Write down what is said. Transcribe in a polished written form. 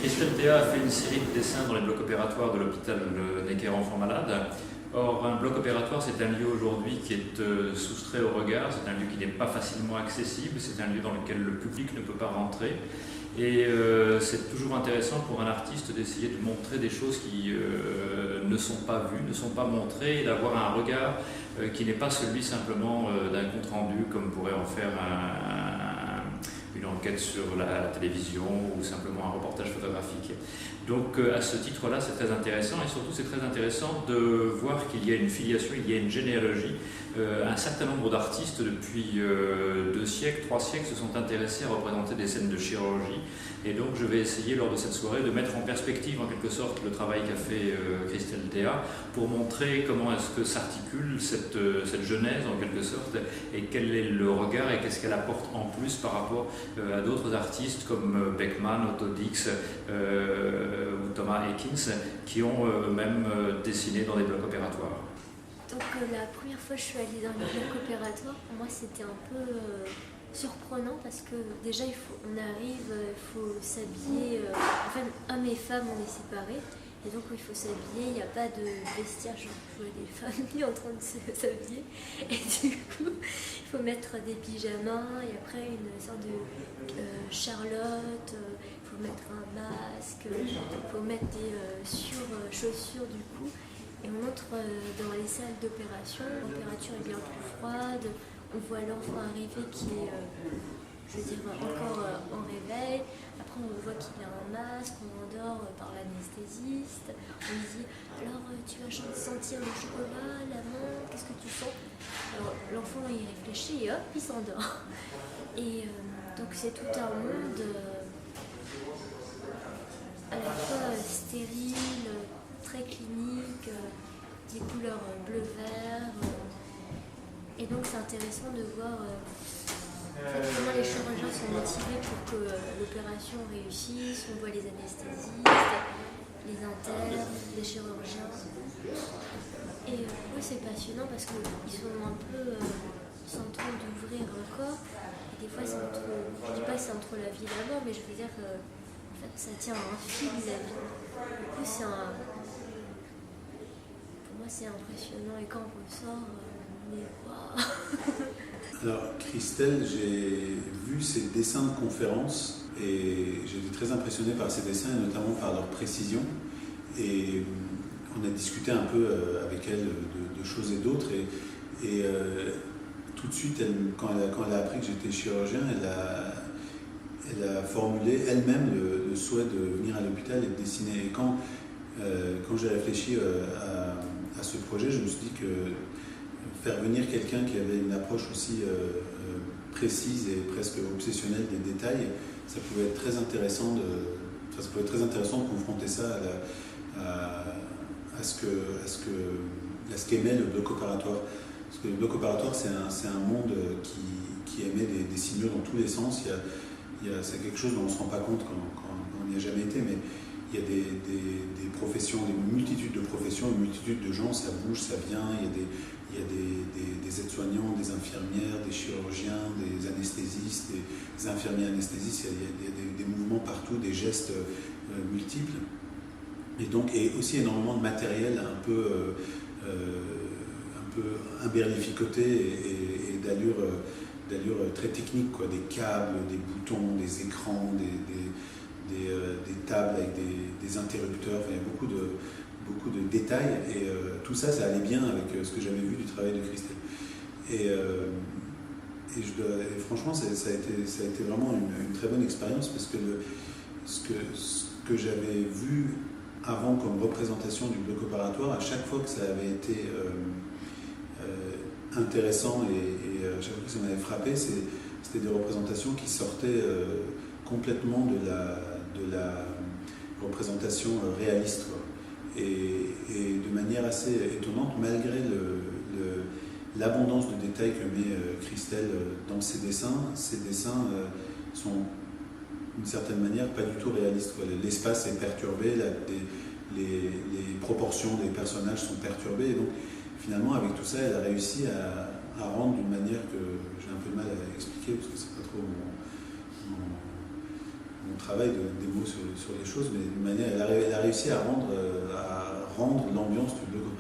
Christelle Théa a fait une série de dessins dans les blocs opératoires de l'hôpital Necker Enfants Malades. Or, un bloc opératoire, c'est un lieu aujourd'hui qui est soustrait au regard, c'est un lieu qui n'est pas facilement accessible, c'est un lieu dans lequel le public ne peut pas rentrer. Et c'est toujours intéressant pour un artiste d'essayer de montrer des choses qui ne sont pas vues, ne sont pas montrées, et d'avoir un regard qui n'est pas celui simplement d'un compte-rendu comme pourrait en faire une enquête sur la télévision ou simplement un reportage photographique. Donc à ce titre-là, c'est très intéressant, et surtout c'est très intéressant de voir qu'il y a une filiation, il y a une généalogie. Un certain nombre d'artistes depuis 2 siècles, 3 siècles se sont intéressés à représenter des scènes de chirurgie, et donc je vais essayer lors de cette soirée de mettre en perspective en quelque sorte le travail qu'a fait Christelle Théa pour montrer comment est-ce que s'articule cette genèse en quelque sorte, et quel est le regard et qu'est-ce qu'elle apporte en plus par rapport à d'autres artistes comme Beckman, Otto Dix ou Thomas Eakins qui ont eux-mêmes dessiné dans des blocs opératoires. Donc la première fois que je suis allée dans le bloc opératoire, pour moi c'était un peu surprenant parce que déjà on arrive, il faut s'habiller, enfin hommes et femmes on est séparés, et donc il faut s'habiller, il n'y a pas de vestiaire, je vois des familles en train de s'habiller, et du coup il faut mettre des pyjamas, et après une sorte de charlotte, il faut mettre un masque, il faut mettre des chaussures du coup. Et on entre dans les salles d'opération, la température est bien plus froide, on voit l'enfant arriver qui est, encore en réveil. Après on voit qu'il a un masque, on endort par l'anesthésiste. On lui dit, alors tu vas sentir le chocolat, la menthe, qu'est-ce que tu sens? Alors l'enfant il réfléchit et hop, il s'endort. Et donc c'est tout un monde à la fois stérile, très clinique, des couleurs bleu-vert. Et donc c'est intéressant de voir comment les chirurgiens sont motivés pour que l'opération réussisse. On voit les anesthésistes, les internes, les chirurgiens. Et oui, c'est passionnant parce qu'ils sont un peu en train d'ouvrir un corps. Et des fois, je ne dis pas que c'est entre la vie et la mort, mais je veux dire que en fait, ça tient à un fil la vie. Du coup, pour moi, c'est impressionnant, et quand on ressort, on est waouh. Alors, Christelle, j'ai vu ses dessins de conférences et j'ai été très impressionné par ses dessins, et notamment par leur précision. Et on a discuté un peu avec elle de choses et d'autres. Et tout de suite, quand elle a appris que j'étais chirurgien, elle a formulé elle-même le souhait de venir à l'hôpital et de dessiner. Et quand j'ai réfléchi à ce projet, je me suis dit que faire venir quelqu'un qui avait une approche aussi précise et presque obsessionnelle des détails, ça pouvait être très intéressant de confronter ça à ce qu'aimait le bloc opératoire. Parce que le bloc opératoire, c'est un monde qui émet des signaux dans tous les sens. C'est quelque chose dont on ne se rend pas compte quand on n'y a jamais été, mais il y a des professions, des multitudes de professions, une multitude de gens, ça bouge, ça vient, il y a des aides-soignants, des infirmières, des chirurgiens, des anesthésistes, des infirmiers anesthésistes, il y a des mouvements partout, des gestes multiples, et aussi énormément de matériel un peu imberlificoté et d'allure très technique, quoi, des câbles, des boutons, des écrans, des tables avec des interrupteurs, enfin, il y a beaucoup de détails, et tout ça, ça allait bien avec ce que j'avais vu du travail de Christelle. Et franchement, ça a été vraiment une très bonne expérience, parce que ce que j'avais vu avant comme représentation du bloc opératoire, à chaque fois que ça avait été intéressant et à chaque fois que ça m'avait frappé, c'était des représentations qui sortaient complètement de la représentation réaliste, quoi. Et de manière assez étonnante, malgré l'abondance de détails que met Christelle dans ses dessins sont d'une certaine manière pas du tout réalistes, quoi. L'espace est perturbé, les proportions des personnages sont perturbées, et donc finalement avec tout ça elle a réussi à rendre d'une manière que j'ai un peu de mal à expliquer parce que c'est pas trop on travaille des mots sur les choses, mais d'une manière, elle a réussi à rendre l'ambiance du bloc